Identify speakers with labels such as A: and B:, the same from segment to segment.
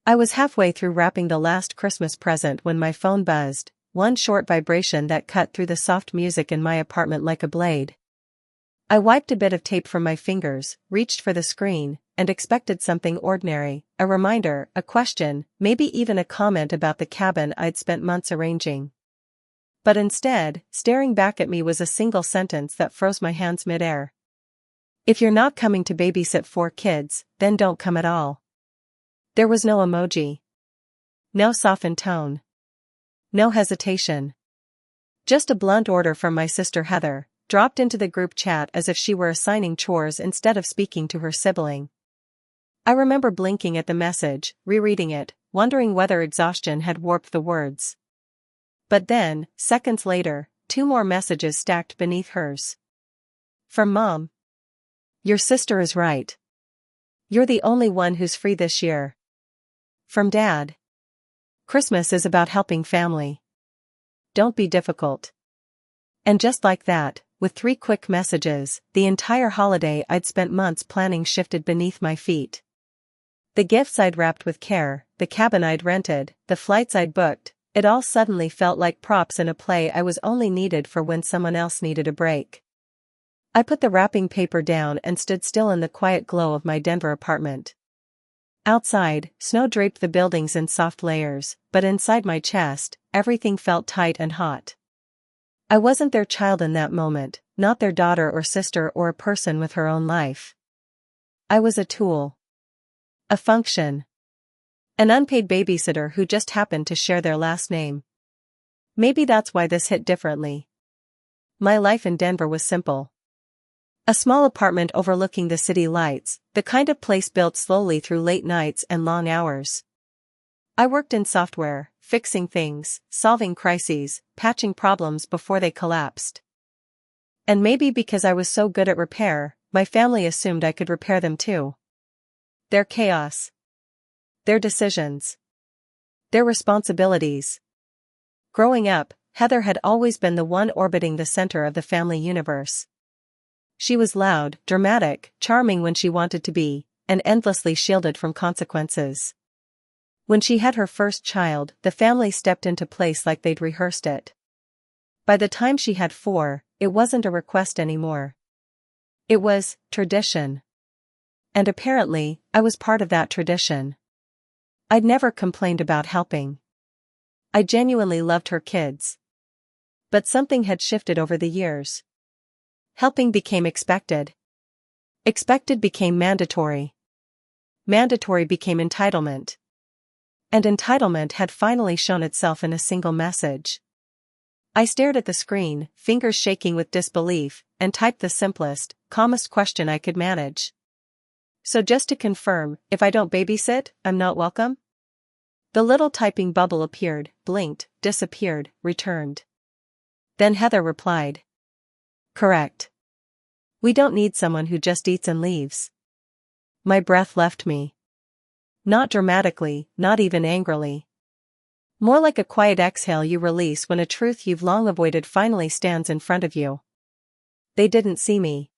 A: I was halfway through wrapping the last Christmas present when my phone buzzed, one short vibration that cut through the soft music in my apartment like a blade. I wiped a bit of tape from my fingers, reached for the screen, and expected something ordinary, a reminder, a question, maybe even a comment about the cabin I'd spent months arranging. But instead, staring back at me was a single sentence that froze my hands midair. If you're not coming to babysit 4 kids, then don't come at all. There was no emoji. No softened tone. No hesitation. Just a blunt order from my sister Heather, dropped into the group chat as if she were assigning chores instead of speaking to her sibling. I remember blinking at the message, rereading it, wondering whether exhaustion had warped the words. But then, seconds later, 2 more messages stacked beneath hers. From Mom. Your sister is right. You're the only one who's free this year. From Dad. Christmas is about helping family. Don't be difficult. And just like that, with 3 quick messages, the entire holiday I'd spent months planning shifted beneath my feet. The gifts I'd wrapped with care, the cabin I'd rented, the flights I'd booked, it all suddenly felt like props in a play I was only needed for when someone else needed a break. I put the wrapping paper down and stood still in the quiet glow of my Denver apartment. Outside, snow draped the buildings in soft layers, but inside my chest, everything felt tight and hot. I wasn't their child in that moment, not their daughter or sister or a person with her own life. I was a tool. A function. An unpaid babysitter who just happened to share their last name. Maybe that's why this hit differently. My life in Denver was simple. A small apartment overlooking the city lights, the kind of place built slowly through late nights and long hours. I worked in software, fixing things, solving crises, patching problems before they collapsed. And maybe because I was so good at repair, my family assumed I could repair them too. Their chaos. Their decisions. Their responsibilities. Growing up, Heather had always been the one orbiting the center of the family universe. She was loud, dramatic, charming when she wanted to be, and endlessly shielded from consequences. When she had her first child, the family stepped into place like they'd rehearsed it. By the time she had 4, it wasn't a request anymore. It was tradition. And apparently, I was part of that tradition. I'd never complained about helping. I genuinely loved her kids. But something had shifted over the years. Helping became expected. Expected became mandatory. Mandatory became entitlement. And entitlement had finally shown itself in a single message. I stared at the screen, fingers shaking with disbelief, and typed the simplest, calmest question I could manage. So just to confirm, if I don't babysit, I'm not welcome? The little typing bubble appeared, blinked, disappeared, returned. Then Heather replied. Correct. We don't need someone who just eats and leaves. My breath left me. Not dramatically, not even angrily. More like a quiet exhale you release when a truth you've long avoided finally stands in front of you. They didn't see me.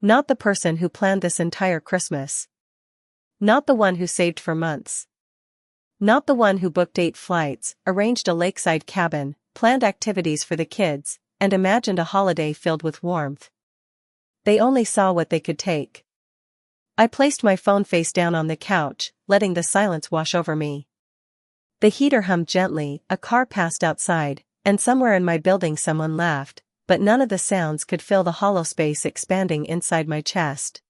A: Not the person who planned this entire Christmas. Not the one who saved for months. Not the one who booked 8 flights, arranged a lakeside cabin, planned activities for the kids, and imagined a holiday filled with warmth. They only saw what they could take. I placed my phone face down on the couch, letting the silence wash over me. The heater hummed gently, a car passed outside, and somewhere in my building someone laughed, but none of the sounds could fill the hollow space expanding inside my chest.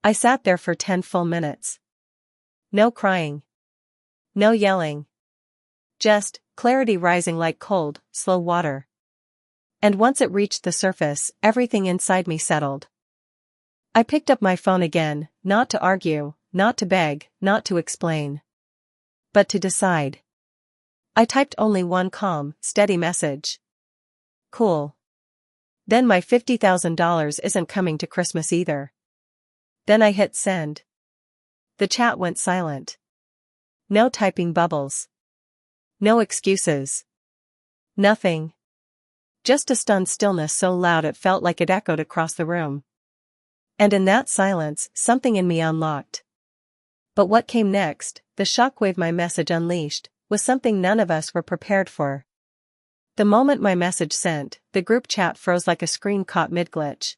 A: I sat there for 10 full minutes. No crying. No yelling. Just clarity rising like cold, slow water. And once it reached the surface, everything inside me settled. I picked up my phone again, not to argue, not to beg, not to explain. But to decide. I typed only one calm, steady message. Cool. Then my $50,000 isn't coming to Christmas either. Then I hit send. The chat went silent. No typing bubbles. No excuses. Nothing. Just a stunned stillness so loud it felt like it echoed across the room. And in that silence, something in me unlocked. But what came next, the shockwave my message unleashed, was something none of us were prepared for. The moment my message sent, the group chat froze like a screen caught mid-glitch.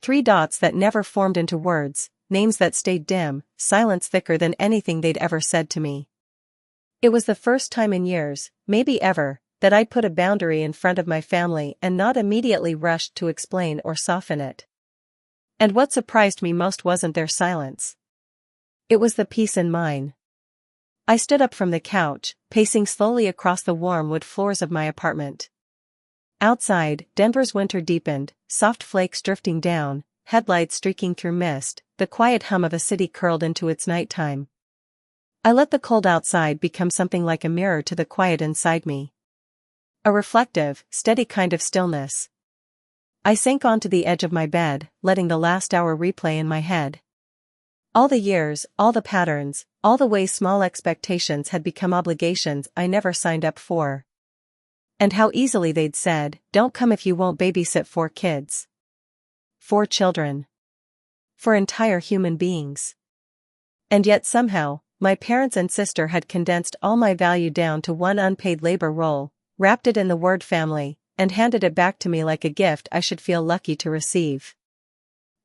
A: 3 dots that never formed into words, names that stayed dim, silence thicker than anything they'd ever said to me. It was the first time in years, maybe ever, that I'd put a boundary in front of my family and not immediately rushed to explain or soften it. And what surprised me most wasn't their silence. It was the peace in mine. I stood up from the couch, pacing slowly across the warm wood floors of my apartment. Outside, Denver's winter deepened, soft flakes drifting down, headlights streaking through mist, the quiet hum of a city curled into its nighttime. I let the cold outside become something like a mirror to the quiet inside me. A reflective, steady kind of stillness. I sank onto the edge of my bed, letting the last hour replay in my head. All the years, all the patterns, all the ways small expectations had become obligations I never signed up for. And how easily they'd said, "Don't come if you won't babysit 4 kids." 4 children. 4 entire human beings. And yet somehow, my parents and sister had condensed all my value down to one unpaid labor role, wrapped it in the word family, and handed it back to me like a gift I should feel lucky to receive.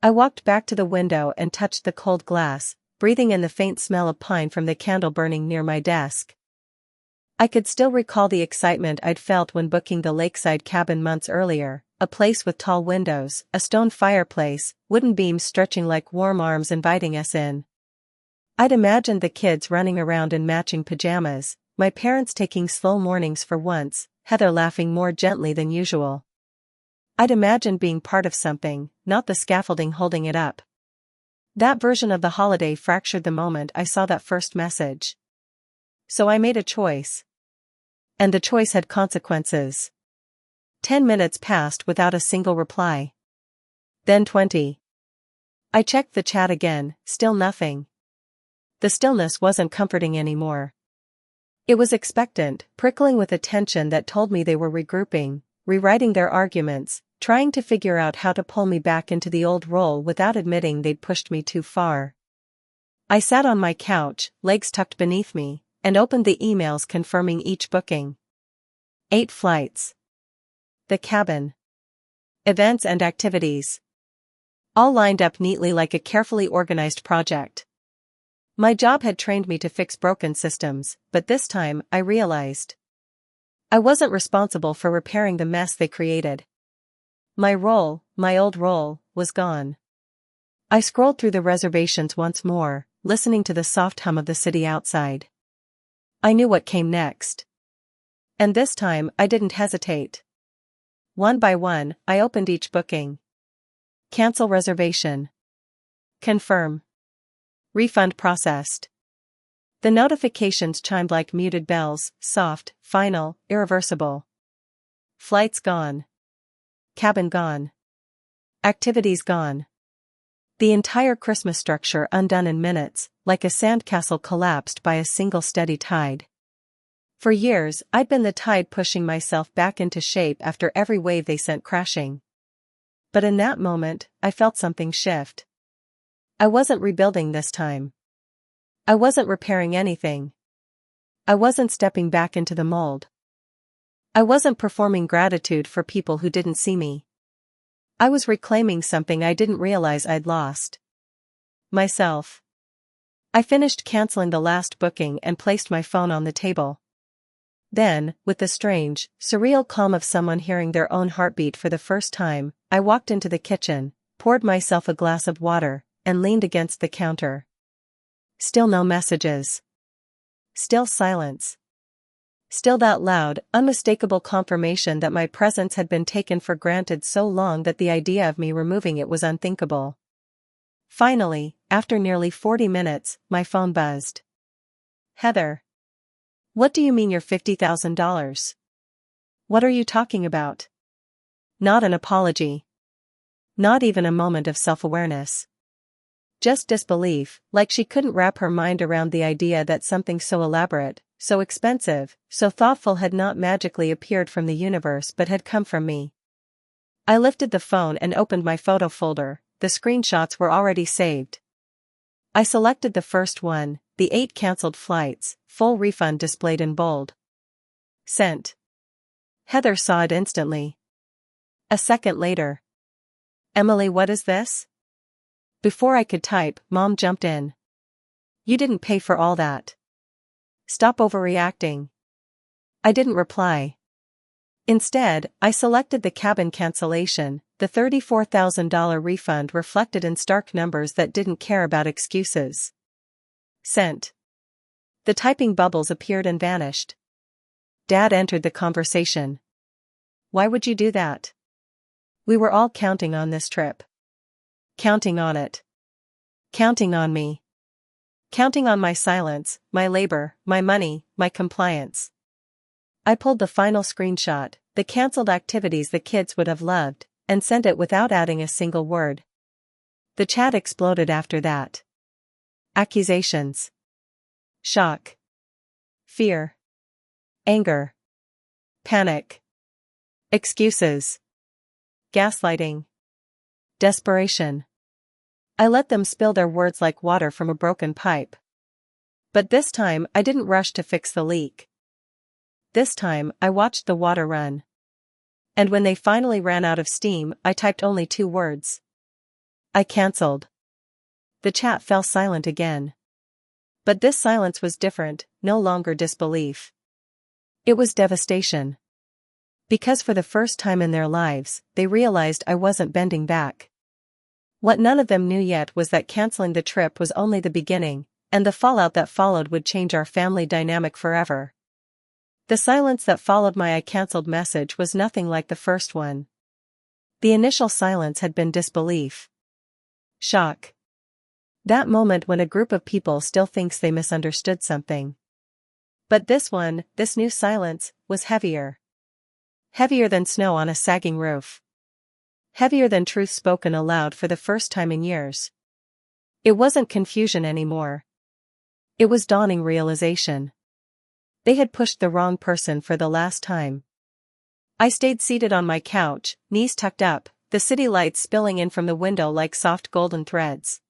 A: I walked back to the window and touched the cold glass, breathing in the faint smell of pine from the candle burning near my desk. I could still recall the excitement I'd felt when booking the lakeside cabin months earlier, a place with tall windows, a stone fireplace, wooden beams stretching like warm arms inviting us in. I'd imagined the kids running around in matching pajamas, my parents taking slow mornings for once, Heather laughing more gently than usual. I'd imagined being part of something, not the scaffolding holding it up. That version of the holiday fractured the moment I saw that first message. So I made a choice. And the choice had consequences. 10 minutes passed without a single reply. Then 20. I checked the chat again, still nothing. The stillness wasn't comforting anymore. It was expectant, prickling with a tension that told me they were regrouping, rewriting their arguments, trying to figure out how to pull me back into the old role without admitting they'd pushed me too far. I sat on my couch, legs tucked beneath me, and opened the emails confirming each booking. 8 flights. The cabin. Events and activities. All lined up neatly like a carefully organized project. My job had trained me to fix broken systems, but this time, I realized I wasn't responsible for repairing the mess they created. My role, my old role, was gone. I scrolled through the reservations once more, listening to the soft hum of the city outside. I knew what came next. And this time, I didn't hesitate. One by one, I opened each booking. Cancel reservation. Confirm. Refund processed. The notifications chimed like muted bells, soft, final, irreversible. Flights gone. Cabin gone. Activities gone. The entire Christmas structure undone in minutes, like a sandcastle collapsed by a single steady tide. For years, I'd been the tide pushing myself back into shape after every wave they sent crashing. But in that moment, I felt something shift. I wasn't rebuilding this time. I wasn't repairing anything. I wasn't stepping back into the mold. I wasn't performing gratitude for people who didn't see me. I was reclaiming something I didn't realize I'd lost. Myself. I finished canceling the last booking and placed my phone on the table. Then, with the strange, surreal calm of someone hearing their own heartbeat for the first time, I walked into the kitchen, poured myself a glass of water, and leaned against the counter. Still no messages. Still silence. Still that loud, unmistakable confirmation that my presence had been taken for granted so long that the idea of me removing it was unthinkable. Finally, after nearly 40 minutes, my phone buzzed. Heather. What do you mean you're $50,000? What are you talking about? Not an apology. Not even a moment of self-awareness. Just disbelief, like she couldn't wrap her mind around the idea that something so elaborate, so expensive, so thoughtful had not magically appeared from the universe but had come from me. I lifted the phone and opened my photo folder. The screenshots were already saved. I selected the first one, the 8 cancelled flights, full refund displayed in bold. Sent. Heather saw it instantly. A second later. Emily, what is this? Before I could type, Mom jumped in. You didn't pay for all that. Stop overreacting. I didn't reply. Instead, I selected the cabin cancellation, the $34,000 refund reflected in stark numbers that didn't care about excuses. Sent. The typing bubbles appeared and vanished. Dad entered the conversation. Why would you do that? We were all counting on this trip. Counting on it. Counting on me. Counting on my silence, my labor, my money, my compliance. I pulled the final screenshot, the cancelled activities the kids would have loved, and sent it without adding a single word. The chat exploded after that. Accusations. Shock. Fear. Anger. Panic. Excuses. Gaslighting. Desperation. I let them spill their words like water from a broken pipe. But this time I didn't rush to fix the leak. This time I watched the water run. And when they finally ran out of steam, I typed only 2 words. I cancelled. The chat fell silent again. But this silence was different, no longer disbelief. It was devastation. Because for the first time in their lives, they realized I wasn't bending back. What none of them knew yet was that canceling the trip was only the beginning, and the fallout that followed would change our family dynamic forever. The silence that followed my I cancelled message was nothing like the first one. The initial silence had been disbelief. Shock. That moment when a group of people still thinks they misunderstood something. But this one, this new silence, was heavier. Heavier than snow on a sagging roof. Heavier than truth spoken aloud for the first time in years. It wasn't confusion anymore. It was dawning realization. They had pushed the wrong person for the last time. I stayed seated on my couch, knees tucked up, the city lights spilling in from the window like soft golden threads.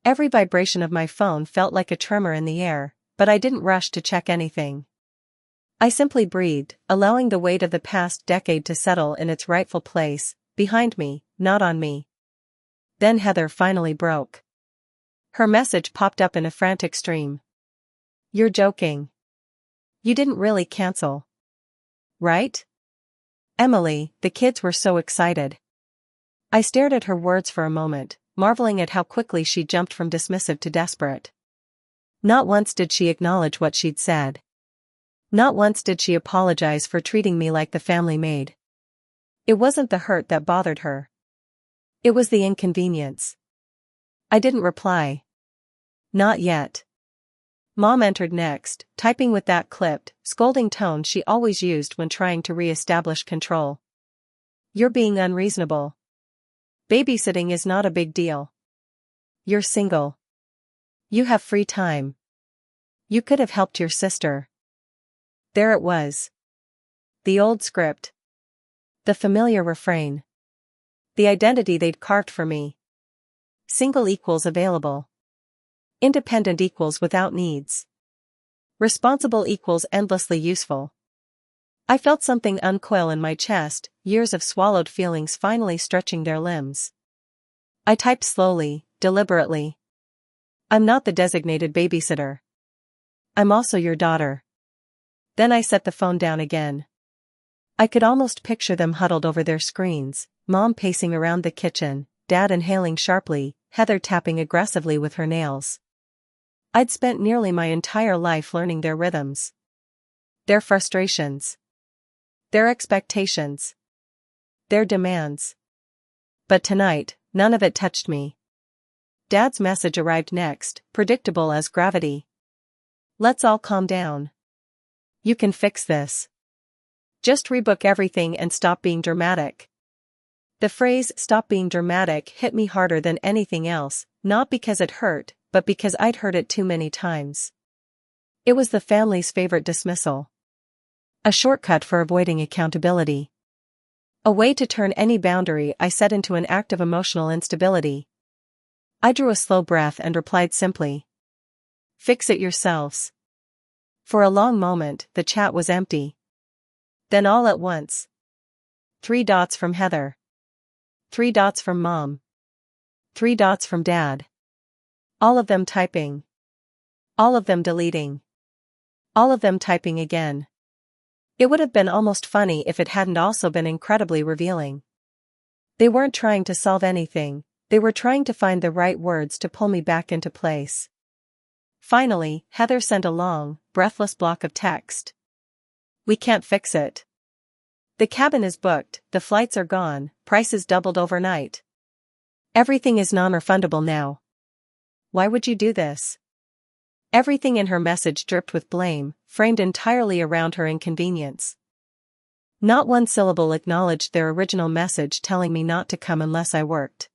A: Every vibration of my phone felt like a tremor in the air, but I didn't rush to check anything. I simply breathed, allowing the weight of the past decade to settle in its rightful place, behind me, not on me. Then Heather finally broke. Her message popped up in a frantic stream. You're joking. You didn't really cancel. Right? Emily, the kids were so excited. I stared at her words for a moment, marveling at how quickly she jumped from dismissive to desperate. Not once did she acknowledge what she'd said. Not once did she apologize for treating me like the family maid. It wasn't the hurt that bothered her. It was the inconvenience. I didn't reply. Not yet. Mom entered next, typing with that clipped, scolding tone she always used when trying to re-establish control. You're being unreasonable. Babysitting is not a big deal. You're single. You have free time. You could have helped your sister. There it was. The old script. The familiar refrain. The identity they'd carved for me. Single equals available. Independent equals without needs. Responsible equals endlessly useful. I felt something uncoil in my chest, years of swallowed feelings finally stretching their limbs. I typed slowly, deliberately. I'm not the designated babysitter. I'm also your daughter. Then I set the phone down again. I could almost picture them huddled over their screens, Mom pacing around the kitchen, Dad inhaling sharply, Heather tapping aggressively with her nails. I'd spent nearly my entire life learning their rhythms. Their frustrations. Their expectations. Their demands. But tonight, none of it touched me. Dad's message arrived next, predictable as gravity. Let's all calm down. You can fix this. Just rebook everything and stop being dramatic. The phrase "stop being dramatic" hit me harder than anything else, not because it hurt, but because I'd heard it too many times. It was the family's favorite dismissal. A shortcut for avoiding accountability. A way to turn any boundary I set into an act of emotional instability. I drew a slow breath and replied simply. Fix it yourselves. For a long moment, the chat was empty. Then all at once. 3 dots from Heather. 3 dots from Mom. 3 dots from Dad. All of them typing. All of them deleting. All of them typing again. It would have been almost funny if it hadn't also been incredibly revealing. They weren't trying to solve anything, they were trying to find the right words to pull me back into place. Finally, Heather sent a long, breathless block of text. We can't fix it. The cabin is booked, the flights are gone, prices doubled overnight. Everything is non-refundable now. Why would you do this? Everything in her message dripped with blame, framed entirely around her inconvenience. Not one syllable acknowledged their original message telling me not to come unless I worked.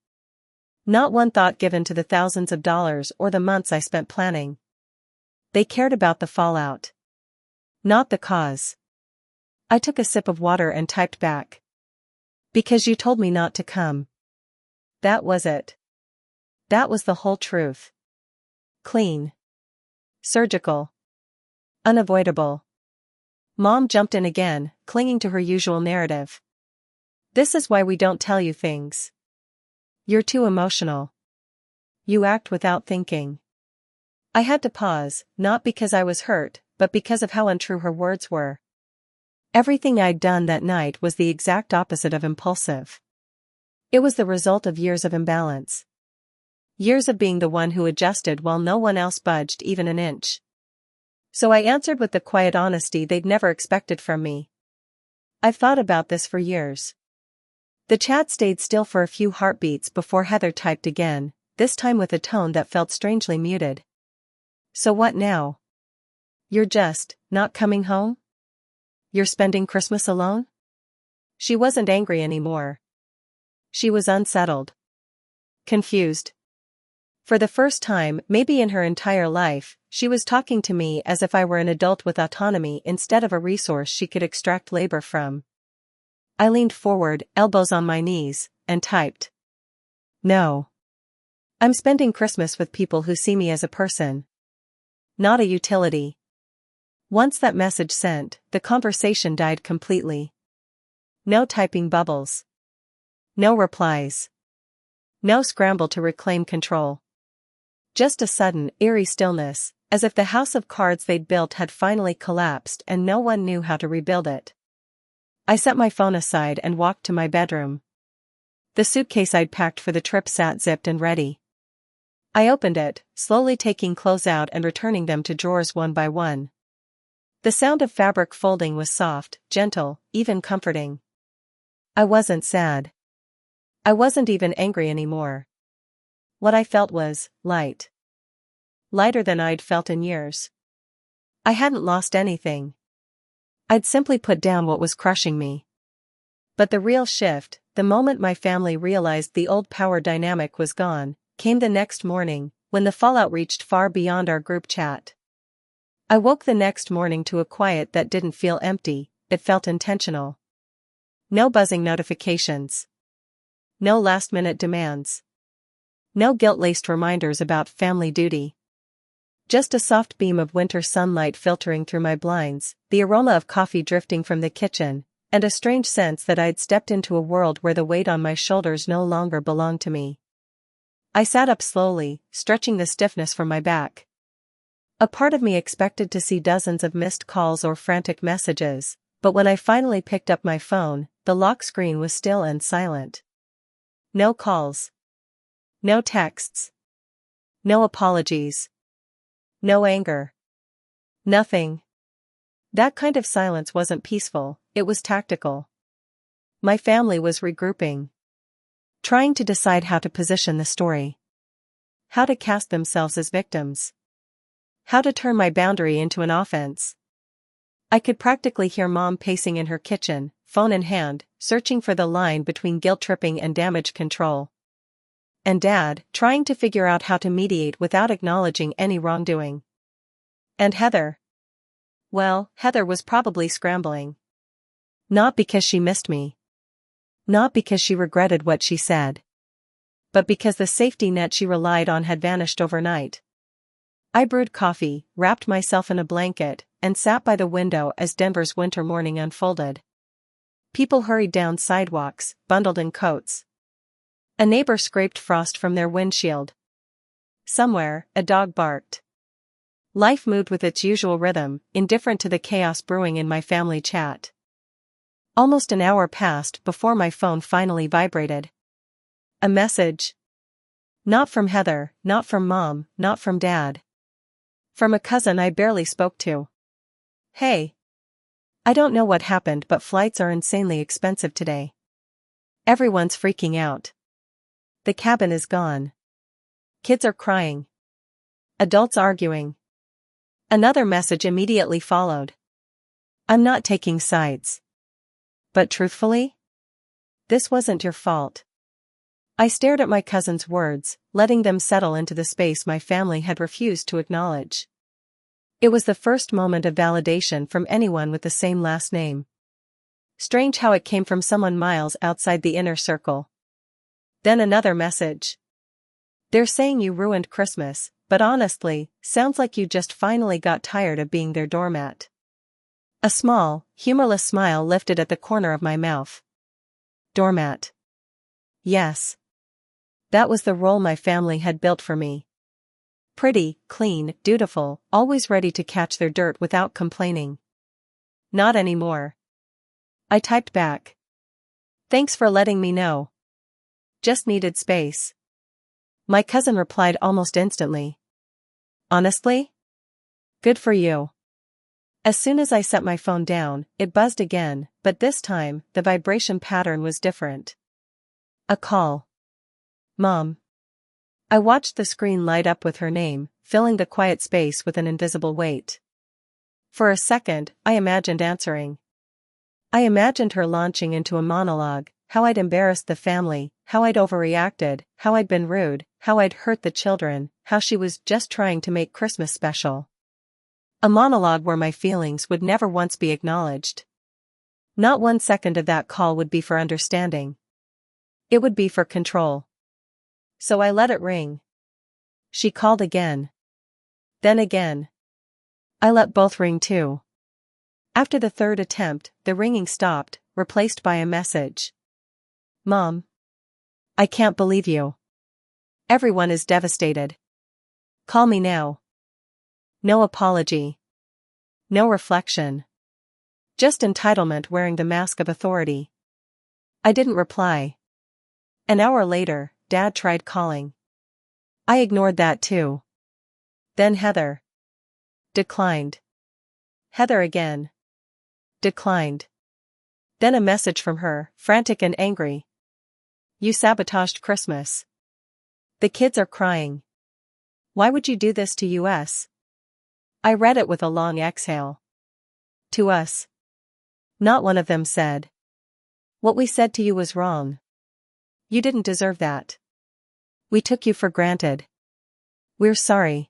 A: Not one thought given to the thousands of dollars or the months I spent planning. They cared about the fallout. Not the cause. I took a sip of water and typed back. Because you told me not to come. That was it. That was the whole truth. Clean. Surgical. Unavoidable. Mom jumped in again, clinging to her usual narrative. This is why we don't tell you things. You're too emotional. You act without thinking. I had to pause, not because I was hurt, but because of how untrue her words were. Everything I'd done that night was the exact opposite of impulsive. It was the result of years of imbalance. Years of being the one who adjusted while no one else budged even an inch. So I answered with the quiet honesty they'd never expected from me. I've thought about this for years. The chat stayed still for a few heartbeats before Heather typed again, this time with a tone that felt strangely muted. So what now? You're just not coming home? You're spending Christmas alone? She wasn't angry anymore. She was unsettled. Confused. For the first time, maybe in her entire life, she was talking to me as if I were an adult with autonomy instead of a resource she could extract labor from. I leaned forward, elbows on my knees, and typed. No. I'm spending Christmas with people who see me as a person. Not a utility. Once that message sent, the conversation died completely. No typing bubbles. No replies. No scramble to reclaim control. Just a sudden, eerie stillness, as if the house of cards they'd built had finally collapsed and no one knew how to rebuild it. I set my phone aside and walked to my bedroom. The suitcase I'd packed for the trip sat zipped and ready. I opened it, slowly taking clothes out and returning them to drawers one by one. The sound of fabric folding was soft, gentle, even comforting. I wasn't sad. I wasn't even angry anymore. What I felt was light. Lighter than I'd felt in years. I hadn't lost anything. I'd simply put down what was crushing me. But the real shift, the moment my family realized the old power dynamic was gone, came the next morning, when the fallout reached far beyond our group chat. I woke the next morning to a quiet that didn't feel empty, it felt intentional. No buzzing notifications. No last-minute demands. No guilt-laced reminders about family duty. Just a soft beam of winter sunlight filtering through my blinds, the aroma of coffee drifting from the kitchen, and a strange sense that I'd stepped into a world where the weight on my shoulders no longer belonged to me. I sat up slowly, stretching the stiffness from my back. A part of me expected to see dozens of missed calls or frantic messages, but when I finally picked up my phone, the lock screen was still and silent. No calls. No texts. No apologies. No anger. Nothing. That kind of silence wasn't peaceful, it was tactical. My family was regrouping. Trying to decide how to position the story. How to cast themselves as victims. How to turn my boundary into an offense. I could practically hear Mom pacing in her kitchen, phone in hand, searching for the line between guilt-tripping and damage control. And Dad, trying to figure out how to mediate without acknowledging any wrongdoing. And Heather? Well, Heather was probably scrambling. Not because she missed me. Not because she regretted what she said. but because the safety net she relied on had vanished overnight. I brewed coffee, wrapped myself in a blanket, and sat by the window as Denver's winter morning unfolded. People hurried down sidewalks, bundled in coats. A neighbor scraped frost from their windshield. Somewhere, a dog barked. Life moved with its usual rhythm, indifferent to the chaos brewing in my family chat. Almost an hour passed before my phone finally vibrated. A message. Not from Heather, not from Mom, not from Dad. From a cousin I barely spoke to. Hey. I don't know what happened, but flights are insanely expensive today. Everyone's freaking out. The cabin is gone. Kids are crying. Adults arguing. Another message immediately followed. I'm not taking sides. But truthfully? This wasn't your fault. I stared at my cousin's words, letting them settle into the space my family had refused to acknowledge. It was the first moment of validation from anyone with the same last name. Strange how it came from someone miles outside the inner circle. Then another message. They're saying you ruined Christmas, but honestly, sounds like you just finally got tired of being their doormat. A small, humorless smile lifted at the corner of my mouth. Doormat. Yes. That was the role my family had built for me. Pretty, clean, dutiful, always ready to catch their dirt without complaining. Not anymore. I typed back. Thanks for letting me know. Just needed space. My cousin replied almost instantly. Honestly? Good for you. As soon as I set my phone down, it buzzed again, but this time, the vibration pattern was different. A call. Mom. I watched the screen light up with her name, filling the quiet space with an invisible weight. For a second, I imagined answering. I imagined her launching into a monologue, how I'd embarrassed the family, how I'd overreacted, how I'd been rude, how I'd hurt the children, how she was just trying to make Christmas special. A monologue where my feelings would never once be acknowledged. Not 1 second of that call would be for understanding. It would be for control. So I let it ring. She called again. Then again. I let both ring too. After the third attempt, the ringing stopped, replaced by a message. Mom. I can't believe you. Everyone is devastated. Call me now. No apology. No reflection. Just entitlement wearing the mask of authority. I didn't reply. An hour later, Dad tried calling. I ignored that too. Then Heather. Declined. Heather again. Declined. Then a message from her, frantic and angry. You sabotaged Christmas. The kids are crying. Why would you do this to us? I read it with a long exhale. To us. Not one of them said. What we said to you was wrong. You didn't deserve that. We took you for granted. We're sorry.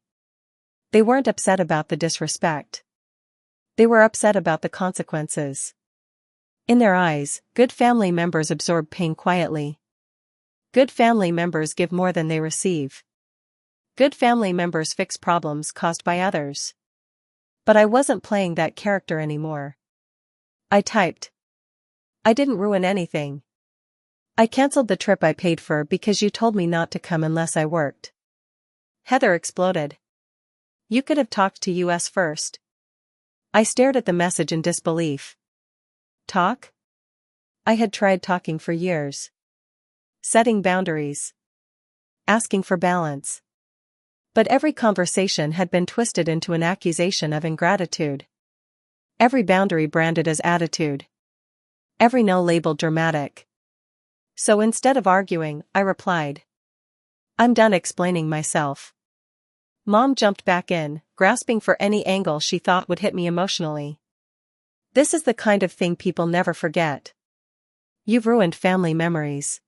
A: They weren't upset about the disrespect. They were upset about the consequences. In their eyes, good family members absorb pain quietly. Good family members give more than they receive. Good family members fix problems caused by others. But I wasn't playing that character anymore. I typed. I didn't ruin anything. I canceled the trip I paid for because you told me not to come unless I worked. Heather exploded. You could have talked to us first. I stared at the message in disbelief. Talk? I had tried talking for years. Setting boundaries. Asking for balance. But every conversation had been twisted into an accusation of ingratitude. Every boundary branded as attitude. Every no labeled dramatic. So instead of arguing, I replied. I'm done explaining myself. Mom jumped back in, grasping for any angle she thought would hit me emotionally. This is the kind of thing people never forget. You've ruined family memories.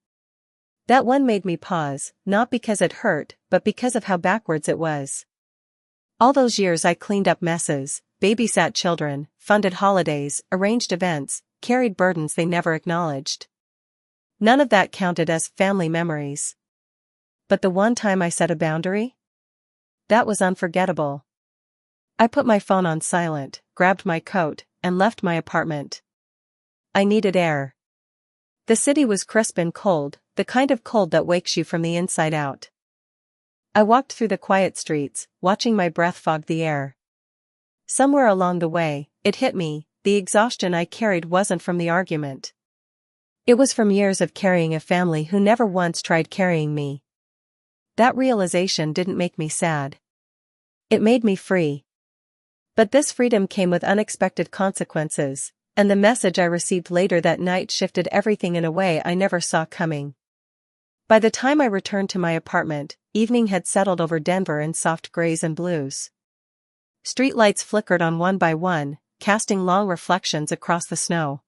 A: That one made me pause, not because it hurt, but because of how backwards it was. All those years I cleaned up messes, babysat children, funded holidays, arranged events, carried burdens they never acknowledged. None of that counted as family memories. But the one time I set a boundary? That was unforgettable. I put my phone on silent, grabbed my coat, and left my apartment. I needed air. The city was crisp and cold, the kind of cold that wakes you from the inside out. I walked through the quiet streets, watching my breath fog the air. Somewhere along the way, it hit me, the exhaustion I carried wasn't from the argument. It was from years of carrying a family who never once tried carrying me. That realization didn't make me sad. It made me free. But this freedom came with unexpected consequences, and the message I received later that night shifted everything in a way I never saw coming. By the time I returned to my apartment, evening had settled over Denver in soft grays and blues. Streetlights flickered on one by one, casting long reflections across the snow.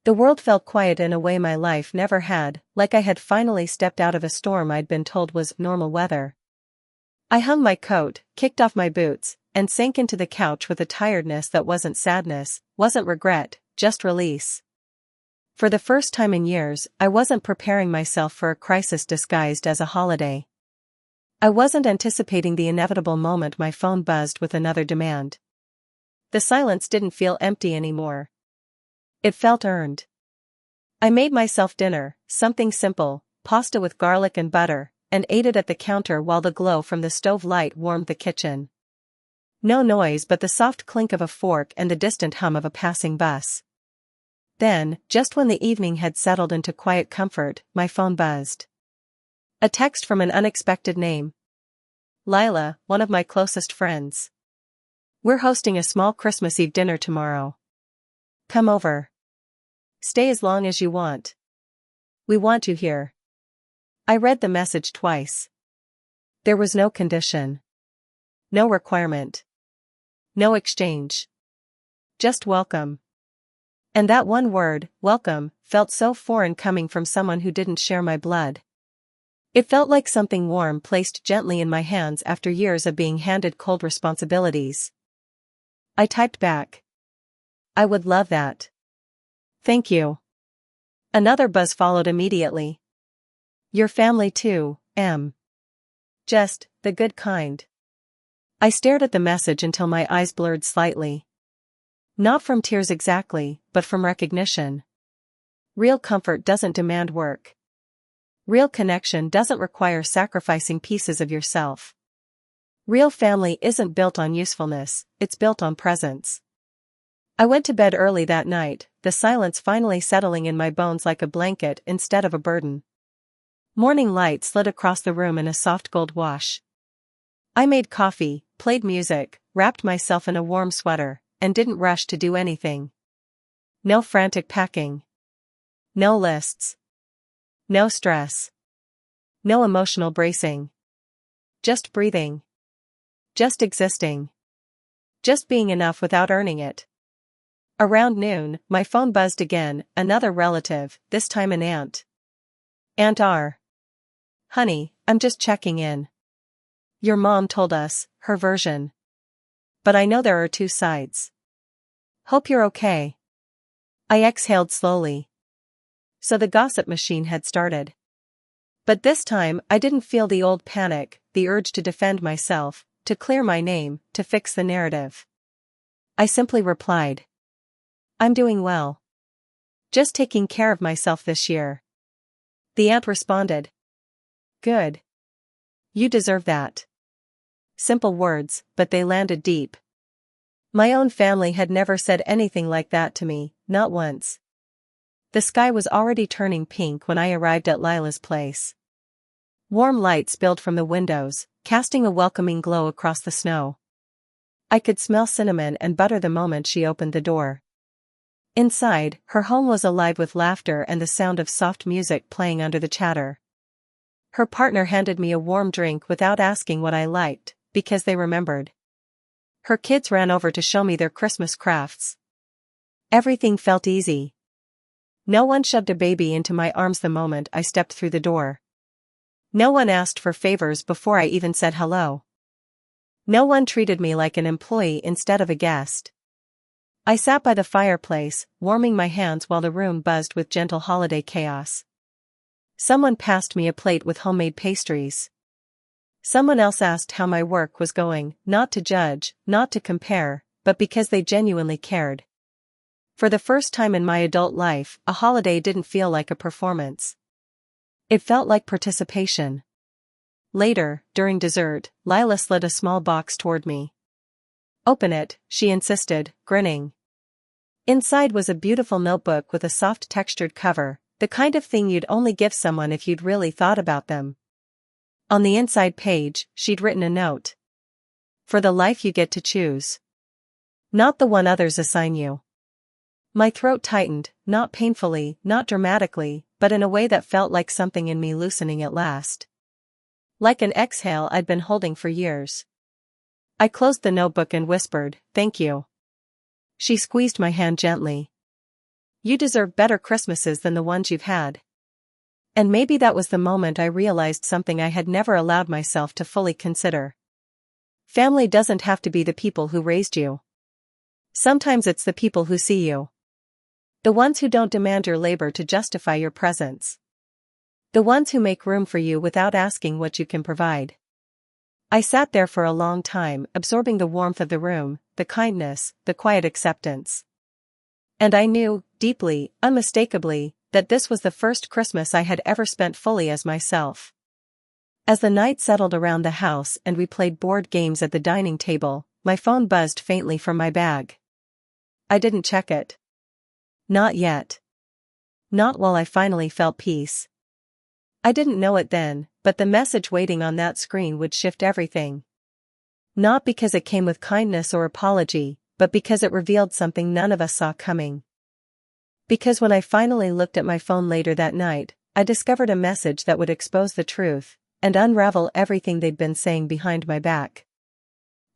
A: The world felt quiet in a way my life never had, like I had finally stepped out of a storm I'd been told was normal weather. I hung my coat, kicked off my boots, and sank into the couch with a tiredness that wasn't sadness, wasn't regret, just release. For the first time in years, I wasn't preparing myself for a crisis disguised as a holiday. I wasn't anticipating the inevitable moment my phone buzzed with another demand. The silence didn't feel empty anymore. It felt earned. I made myself dinner, something simple, pasta with garlic and butter, and ate it at the counter while the glow from the stove light warmed the kitchen. No noise but the soft clink of a fork and the distant hum of a passing bus. Then, just when the evening had settled into quiet comfort, my phone buzzed. A text from an unexpected name. Lila, one of my closest friends. We're hosting a small Christmas Eve dinner tomorrow. Come over. Stay as long as you want. We want you here. I read the message twice. There was no condition. No requirement. No exchange. Just welcome. And that one word, welcome, felt so foreign coming from someone who didn't share my blood. It felt like something warm placed gently in my hands after years of being handed cold responsibilities. I typed back. I would love that. Thank you. Another buzz followed immediately. Your family too, M. Just, the good kind. I stared at the message until my eyes blurred slightly. Not from tears exactly, but from recognition. Real comfort doesn't demand work. Real connection doesn't require sacrificing pieces of yourself. Real family isn't built on usefulness, it's built on presence. I went to bed early that night, the silence finally settling in my bones like a blanket instead of a burden. Morning light slid across the room in a soft gold wash. I made coffee, played music, wrapped myself in a warm sweater, and didn't rush to do anything. No frantic packing. No lists. No stress. No emotional bracing. Just breathing. Just existing. Just being enough without earning it. Around noon, my phone buzzed again, another relative, this time an aunt. Aunt R. Honey, I'm just checking in. Your mom told us, her version. But I know there are two sides. Hope you're okay. I exhaled slowly. So the gossip machine had started. But this time I didn't feel the old panic, the urge to defend myself, to clear my name, to fix the narrative. I simply replied. I'm doing well. Just taking care of myself this year. The aunt responded. Good. You deserve that. Simple words, but they landed deep. My own family had never said anything like that to me, not once. The sky was already turning pink when I arrived at Lila's place. Warm light spilled from the windows, casting a welcoming glow across the snow. I could smell cinnamon and butter the moment she opened the door. Inside, her home was alive with laughter and the sound of soft music playing under the chatter. Her partner handed me a warm drink without asking what I liked, because they remembered. Her kids ran over to show me their Christmas crafts. Everything felt easy. No one shoved a baby into my arms the moment I stepped through the door. No one asked for favors before I even said hello. No one treated me like an employee instead of a guest. I sat by the fireplace, warming my hands while the room buzzed with gentle holiday chaos. Someone passed me a plate with homemade pastries. Someone else asked how my work was going, not to judge, not to compare, but because they genuinely cared. For the first time in my adult life, a holiday didn't feel like a performance. It felt like participation. Later, during dessert, Lila slid a small box toward me. "Open it," she insisted, grinning. Inside was a beautiful notebook with a soft textured cover, the kind of thing you'd only give someone if you'd really thought about them. On the inside page, she'd written a note. "For the life you get to choose. Not the one others assign you." My throat tightened, not painfully, not dramatically, but in a way that felt like something in me loosening at last. Like an exhale I'd been holding for years. I closed the notebook and whispered, "Thank you." She squeezed my hand gently. "You deserve better Christmases than the ones you've had." And maybe that was the moment I realized something I had never allowed myself to fully consider. Family doesn't have to be the people who raised you. Sometimes it's the people who see you. The ones who don't demand your labor to justify your presence. The ones who make room for you without asking what you can provide. I sat there for a long time, absorbing the warmth of the room, the kindness, the quiet acceptance. And I knew, deeply, unmistakably, that this was the first Christmas I had ever spent fully as myself. As the night settled around the house and we played board games at the dining table, my phone buzzed faintly from my bag. I didn't check it. Not yet. Not while I finally felt peace. I didn't know it then, but the message waiting on that screen would shift everything. Not because it came with kindness or apology, but because it revealed something none of us saw coming. Because when I finally looked at my phone later that night, I discovered a message that would expose the truth, and unravel everything they'd been saying behind my back.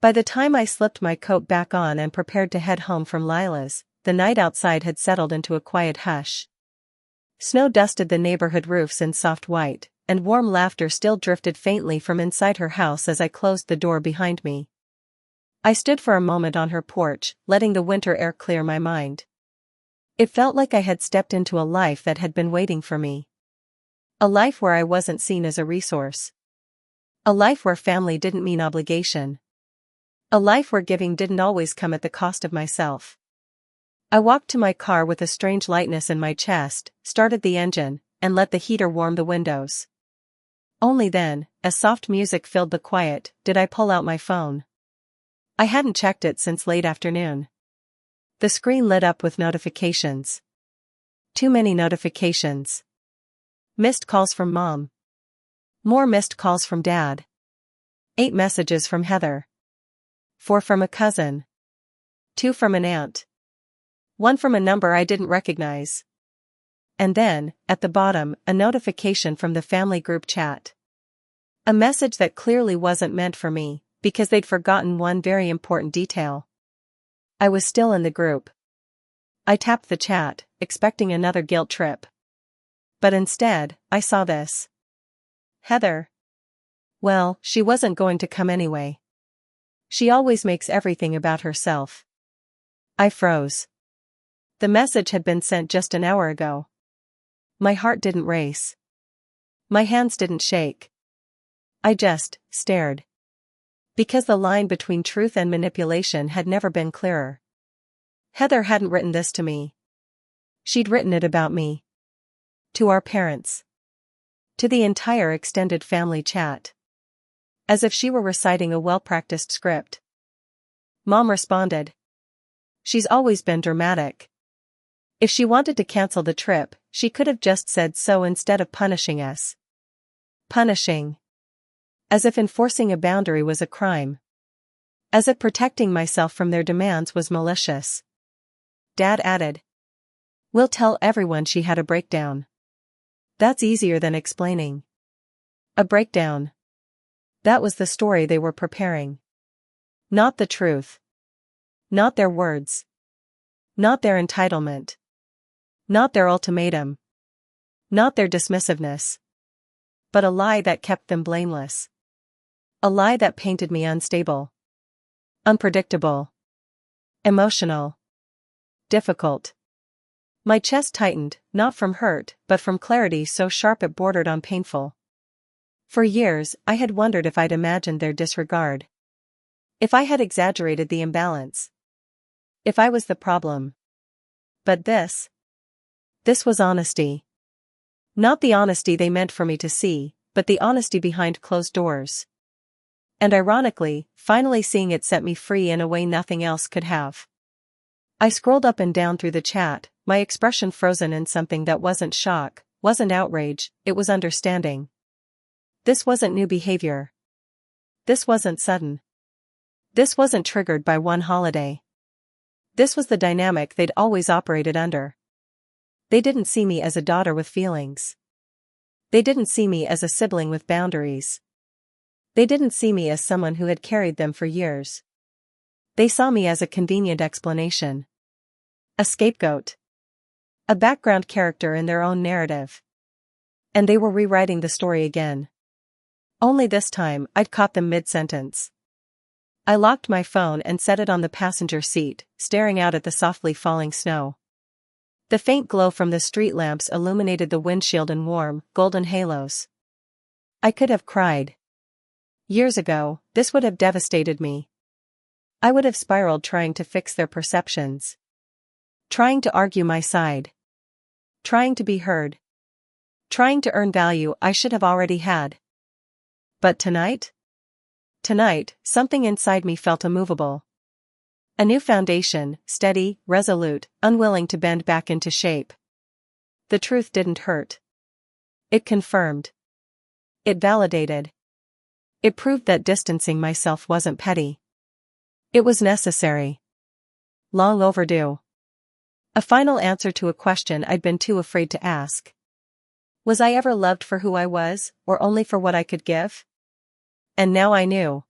A: By the time I slipped my coat back on and prepared to head home from Lila's, the night outside had settled into a quiet hush. Snow dusted the neighborhood roofs in soft white, and warm laughter still drifted faintly from inside her house as I closed the door behind me. I stood for a moment on her porch, letting the winter air clear my mind. It felt like I had stepped into a life that had been waiting for me. A life where I wasn't seen as a resource. A life where family didn't mean obligation. A life where giving didn't always come at the cost of myself. I walked to my car with a strange lightness in my chest, started the engine, and let the heater warm the windows. Only then, as soft music filled the quiet, did I pull out my phone. I hadn't checked it since late afternoon. The screen lit up with notifications. Too many notifications. Missed calls from Mom. More missed calls from Dad. 8 messages from Heather. 4 from a cousin. 2 from an aunt. 1 from a number I didn't recognize. And then, at the bottom, a notification from the family group chat. A message that clearly wasn't meant for me, because they'd forgotten one very important detail. I was still in the group. I tapped the chat, expecting another guilt trip. But instead, I saw this. Heather. Well, she wasn't going to come anyway. She always makes everything about herself. I froze. The message had been sent just an hour ago. My heart didn't race. My hands didn't shake. I just stared. Because the line between truth and manipulation had never been clearer. Heather hadn't written this to me. She'd written it about me. To our parents. To the entire extended family chat. As if she were reciting a well-practiced script. Mom responded. She's always been dramatic. If she wanted to cancel the trip, she could have just said so instead of punishing us. Punishing. As if enforcing a boundary was a crime. As if protecting myself from their demands was malicious. Dad added. We'll tell everyone she had a breakdown. That's easier than explaining. A breakdown. That was the story they were preparing. Not the truth. Not their words. Not their entitlement. Not their ultimatum. Not their dismissiveness. But a lie that kept them blameless. A lie that painted me unstable. Unpredictable. Emotional. Difficult. My chest tightened, not from hurt, but from clarity so sharp it bordered on painful. For years, I had wondered if I'd imagined their disregard. If I had exaggerated the imbalance. If I was the problem. But this was honesty. Not the honesty they meant for me to see, but the honesty behind closed doors. And ironically, finally seeing it set me free in a way nothing else could have. I scrolled up and down through the chat, my expression frozen in something that wasn't shock, wasn't outrage, it was understanding. This wasn't new behavior. This wasn't sudden. This wasn't triggered by one holiday. This was the dynamic they'd always operated under. They didn't see me as a daughter with feelings. They didn't see me as a sibling with boundaries. They didn't see me as someone who had carried them for years. They saw me as a convenient explanation. A scapegoat. A background character in their own narrative. And they were rewriting the story again. Only this time, I'd caught them mid-sentence. I locked my phone and set it on the passenger seat, staring out at the softly falling snow. The faint glow from the street lamps illuminated the windshield in warm, golden halos. I could have cried. Years ago, this would have devastated me. I would have spiraled trying to fix their perceptions. Trying to argue my side. Trying to be heard. Trying to earn value I should have already had. But tonight? Tonight, something inside me felt immovable. A new foundation, steady, resolute, unwilling to bend back into shape. The truth didn't hurt. It confirmed. It validated. It proved that distancing myself wasn't petty. It was necessary. Long overdue. A final answer to a question I'd been too afraid to ask. Was I ever loved for who I was, or only for what I could give? And now I knew.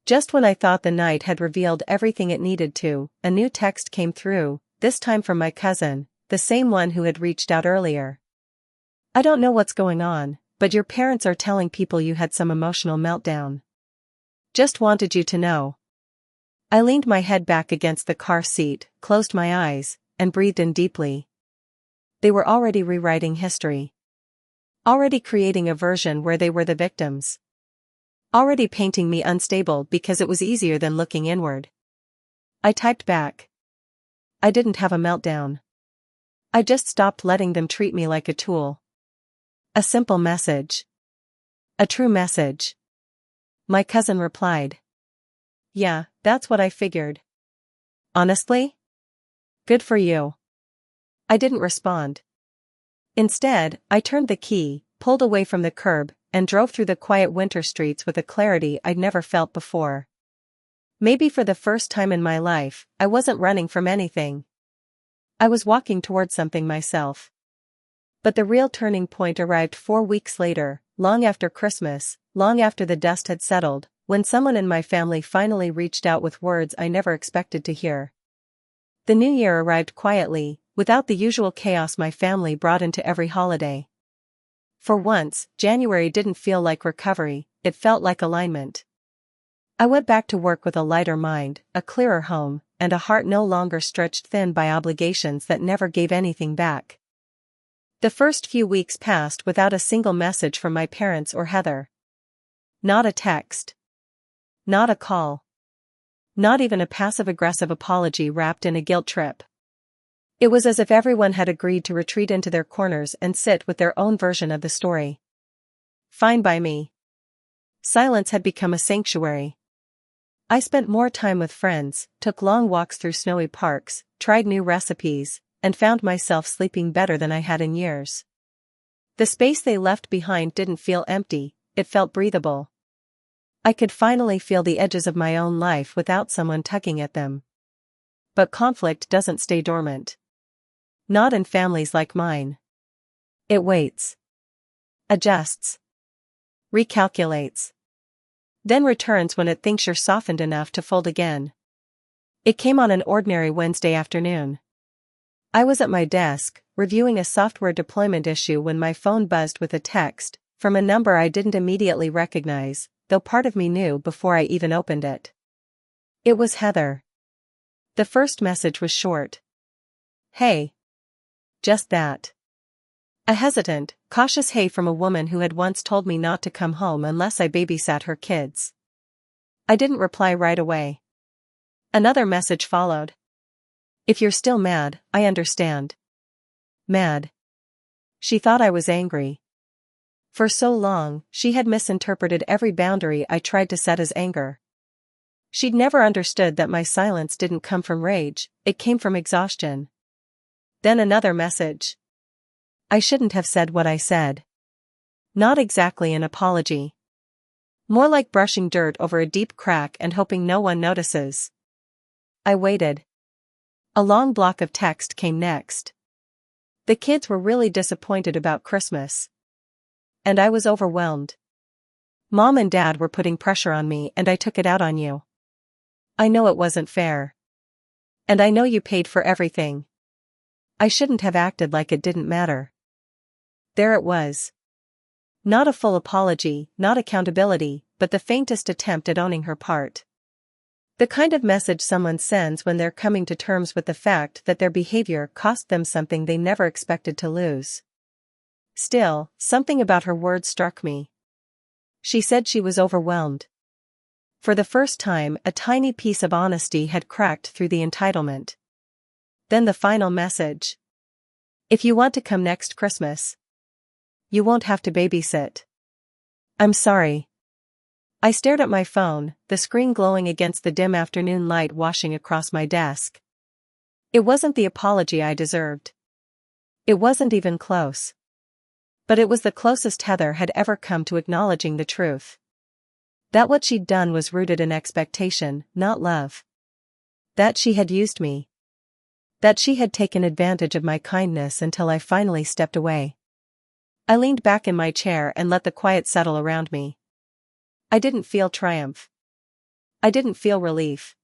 A: Just when I thought the night had revealed everything it needed to, a new text came through, this time from my cousin, the same one who had reached out earlier. I don't know what's going on, but your parents are telling people you had some emotional meltdown. Just wanted you to know. I leaned my head back against the car seat, closed my eyes, and breathed in deeply. They were already rewriting history. Already creating a version where they were the victims. Already painting me unstable because it was easier than looking inward. I typed back. I didn't have a meltdown. I just stopped letting them treat me like a tool. A simple message. A true message. My cousin replied. Yeah, that's what I figured. Honestly? Good for you. I didn't respond. Instead, I turned the key, pulled away from the curb, and drove through the quiet winter streets with a clarity I'd never felt before. Maybe for the first time in my life, I wasn't running from anything. I was walking toward something myself. But the real turning point arrived 4 weeks later, long after Christmas, long after the dust had settled, when someone in my family finally reached out with words I never expected to hear. The new year arrived quietly, without the usual chaos my family brought into every holiday. For once, January didn't feel like recovery, it felt like alignment. I went back to work with a lighter mind, a clearer home, and a heart no longer stretched thin by obligations that never gave anything back. The first few weeks passed without a single message from my parents or Heather. Not a text. Not a call. Not even a passive-aggressive apology wrapped in a guilt trip. It was as if everyone had agreed to retreat into their corners and sit with their own version of the story. Fine by me. Silence had become a sanctuary. I spent more time with friends, took long walks through snowy parks, tried new recipes, and found myself sleeping better than I had in years. The space they left behind didn't feel empty, it felt breathable. I could finally feel the edges of my own life without someone tugging at them. But conflict doesn't stay dormant. Not in families like mine. It waits. Adjusts. Recalculates. Then returns when it thinks you're softened enough to fold again. It came on an ordinary Wednesday afternoon. I was at my desk, reviewing a software deployment issue when my phone buzzed with a text, from a number I didn't immediately recognize, though part of me knew before I even opened it. It was Heather. The first message was short. Hey. Just that. A hesitant, cautious hey from a woman who had once told me not to come home unless I babysat her kids. I didn't reply right away. Another message followed. If you're still mad, I understand. Mad. She thought I was angry. For so long, she had misinterpreted every boundary I tried to set as anger. She'd never understood that my silence didn't come from rage, it came from exhaustion. Then another message. I shouldn't have said what I said. Not exactly an apology. More like brushing dirt over a deep crack and hoping no one notices. I waited. A long block of text came next. The kids were really disappointed about Christmas. And I was overwhelmed. Mom and Dad were putting pressure on me and I took it out on you. I know it wasn't fair. And I know you paid for everything. I shouldn't have acted like it didn't matter. There it was. Not a full apology, not accountability, but the faintest attempt at owning her part. The kind of message someone sends when they're coming to terms with the fact that their behavior cost them something they never expected to lose. Still, something about her words struck me. She said she was overwhelmed. For the first time, a tiny piece of honesty had cracked through the entitlement. Then the final message. If you want to come next Christmas, you won't have to babysit. I'm sorry. I stared at my phone, the screen glowing against the dim afternoon light washing across my desk. It wasn't the apology I deserved. It wasn't even close. But it was the closest Heather had ever come to acknowledging the truth. That what she'd done was rooted in expectation, not love. That she had used me. That she had taken advantage of my kindness until I finally stepped away. I leaned back in my chair and let the quiet settle around me. I didn't feel triumph. I didn't feel relief.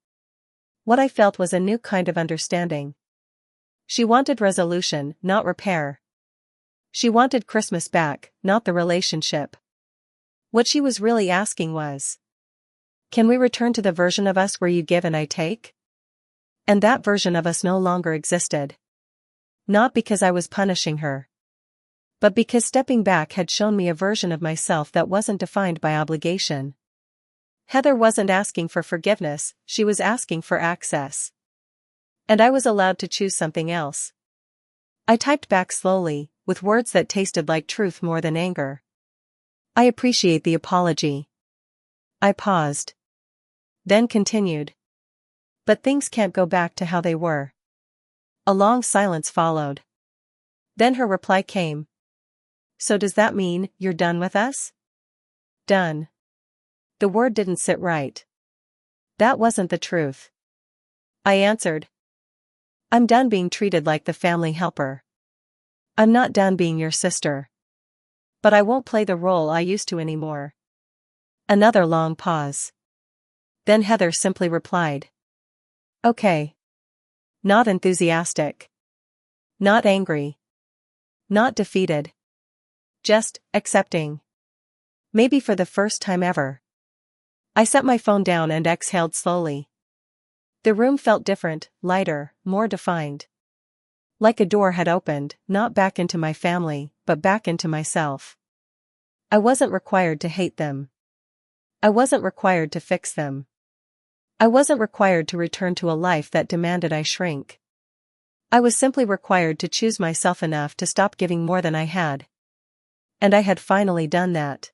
A: What I felt was a new kind of understanding. She wanted resolution, not repair. She wanted Christmas back, not the relationship. What she was really asking was, can we return to the version of us where you give and I take? And that version of us no longer existed. Not because I was punishing her. But because stepping back had shown me a version of myself that wasn't defined by obligation. Heather wasn't asking for forgiveness, she was asking for access. And I was allowed to choose something else. I typed back slowly, with words that tasted like truth more than anger. I appreciate the apology. I paused. Then continued. But things can't go back to how they were. A long silence followed. Then her reply came. So does that mean you're done with us? Done. The word didn't sit right. That wasn't the truth. I answered. I'm done being treated like the family helper. I'm not done being your sister. But I won't play the role I used to anymore. Another long pause. Then Heather simply replied. Okay. Not enthusiastic. Not angry. Not defeated. Just accepting. Maybe for the first time ever. I set my phone down and exhaled slowly. The room felt different, lighter, more defined. Like a door had opened, not back into my family, but back into myself. I wasn't required to hate them. I wasn't required to fix them. I wasn't required to return to a life that demanded I shrink. I was simply required to choose myself enough to stop giving more than I had. And I had finally done that.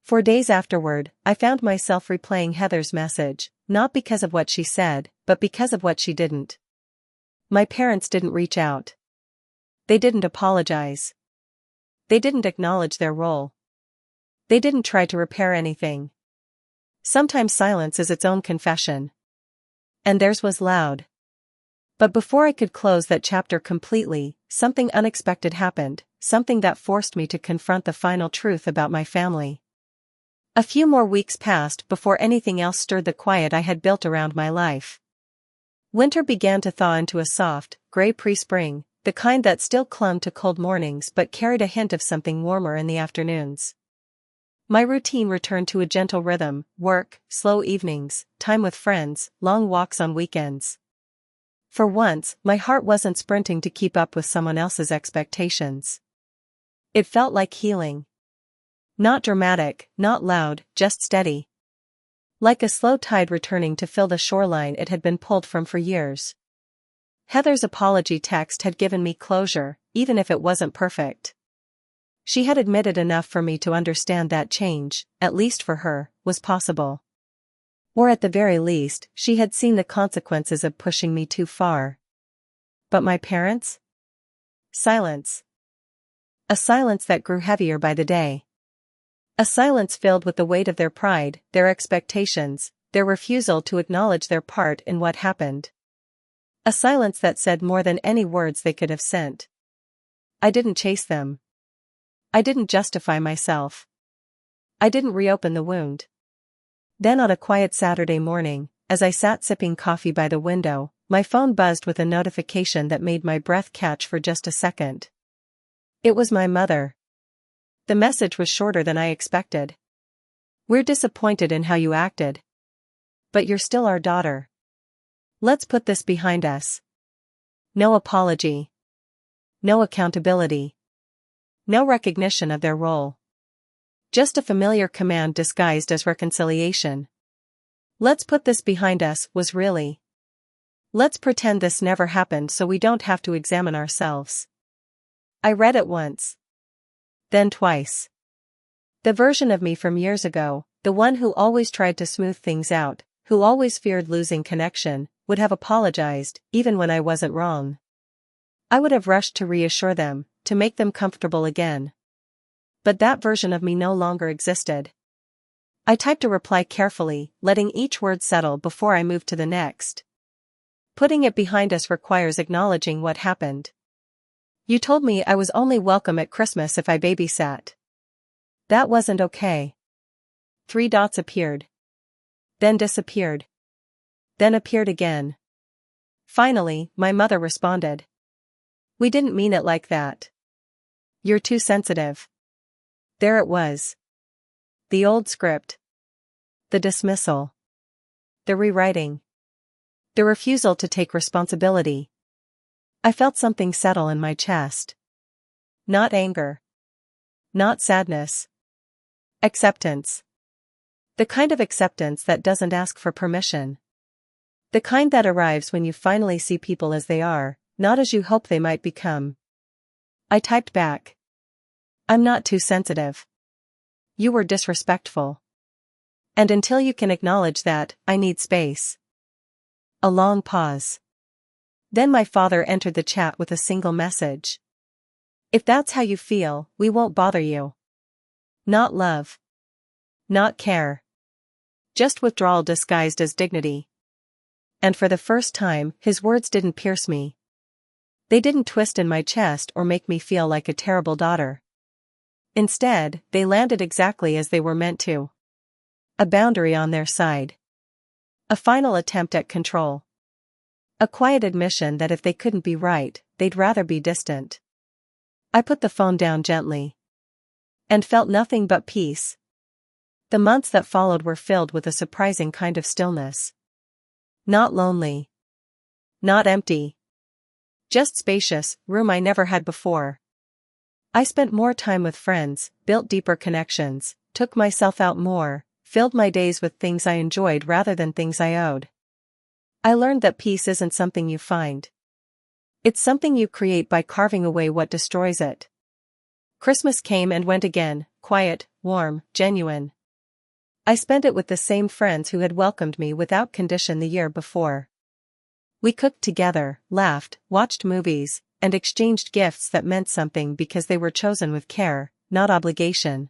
A: For days afterward, I found myself replaying Heather's message, not because of what she said, but because of what she didn't. My parents didn't reach out. They didn't apologize. They didn't acknowledge their role. They didn't try to repair anything. Sometimes silence is its own confession. And theirs was loud. But before I could close that chapter completely, something unexpected happened, something that forced me to confront the final truth about my family. A few more weeks passed before anything else stirred the quiet I had built around my life. Winter began to thaw into a soft, gray pre-spring, the kind that still clung to cold mornings but carried a hint of something warmer in the afternoons. My routine returned to a gentle rhythm: work, slow evenings, time with friends, long walks on weekends. For once, my heart wasn't sprinting to keep up with someone else's expectations. It felt like healing. Not dramatic, not loud, just steady. Like a slow tide returning to fill the shoreline it had been pulled from for years. Heather's apology text had given me closure, even if it wasn't perfect. She had admitted enough for me to understand that change, at least for her, was possible. Or at the very least, she had seen the consequences of pushing me too far. But my parents? Silence. A silence that grew heavier by the day. A silence filled with the weight of their pride, their expectations, their refusal to acknowledge their part in what happened. A silence that said more than any words they could have sent. I didn't chase them. I didn't justify myself. I didn't reopen the wound. Then on a quiet Saturday morning, as I sat sipping coffee by the window, my phone buzzed with a notification that made my breath catch for just a second. It was my mother. The message was shorter than I expected. "We're disappointed in how you acted. But you're still our daughter. Let's put this behind us." No apology. No accountability. No recognition of their role. Just a familiar command disguised as reconciliation. "Let's put this behind us" was really. Let's pretend this never happened so we don't have to examine ourselves. I read it once. Then twice. The version of me from years ago, the one who always tried to smooth things out, who always feared losing connection, would have apologized, even when I wasn't wrong. I would have rushed to reassure them, to make them comfortable again. But that version of me no longer existed. I typed a reply carefully, letting each word settle before I moved to the next. Putting it behind us requires acknowledging what happened. You told me I was only welcome at Christmas if I babysat. That wasn't okay. 3 dots appeared. Then disappeared. Then appeared again. Finally, my mother responded. "We didn't mean it like that. You're too sensitive." There it was. The old script. The dismissal. The rewriting. The refusal to take responsibility. I felt something settle in my chest. Not anger. Not sadness. Acceptance. The kind of acceptance that doesn't ask for permission. The kind that arrives when you finally see people as they are, not as you hope they might become. I typed back. "I'm not too sensitive. You were disrespectful. And until you can acknowledge that, I need space." A long pause. Then my father entered the chat with a single message. "If that's how you feel, we won't bother you. Not love. Not care. Just withdrawal disguised as dignity." And for the first time, his words didn't pierce me. They didn't twist in my chest or make me feel like a terrible daughter. Instead, they landed exactly as they were meant to. A boundary on their side. A final attempt at control. A quiet admission that if they couldn't be right, they'd rather be distant. I put the phone down gently. And felt nothing but peace. The months that followed were filled with a surprising kind of stillness. Not lonely. Not empty. Just spacious, room I never had before. I spent more time with friends, built deeper connections, took myself out more, filled my days with things I enjoyed rather than things I owed. I learned that peace isn't something you find. It's something you create by carving away what destroys it. Christmas came and went again, quiet, warm, genuine. I spent it with the same friends who had welcomed me without condition the year before. We cooked together, laughed, watched movies, and exchanged gifts that meant something because they were chosen with care, not obligation.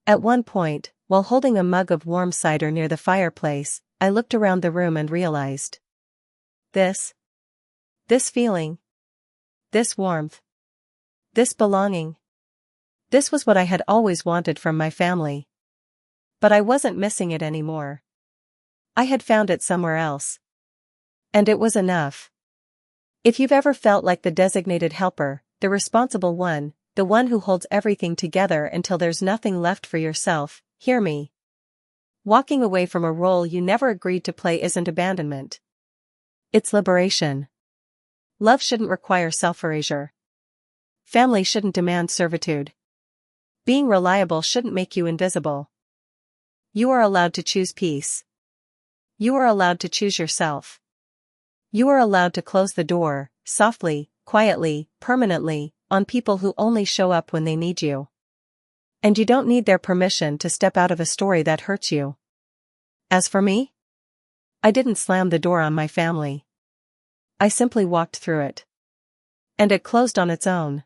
A: At one point, while holding a mug of warm cider near the fireplace, I looked around the room and realized. This feeling. This warmth. This belonging. This was what I had always wanted from my family. But I wasn't missing it anymore. I had found it somewhere else. And it was enough. If you've ever felt like the designated helper, the responsible one, the one who holds everything together until there's nothing left for yourself, hear me. Walking away from a role you never agreed to play isn't abandonment. It's liberation. Love shouldn't require self-erasure. Family shouldn't demand servitude. Being reliable shouldn't make you invisible. You are allowed to choose peace. You are allowed to choose yourself. You are allowed to close the door, softly, quietly, permanently, on people who only show up when they need you. And you don't need their permission to step out of a story that hurts you. As for me, I didn't slam the door on my family. I simply walked through it. And it closed on its own.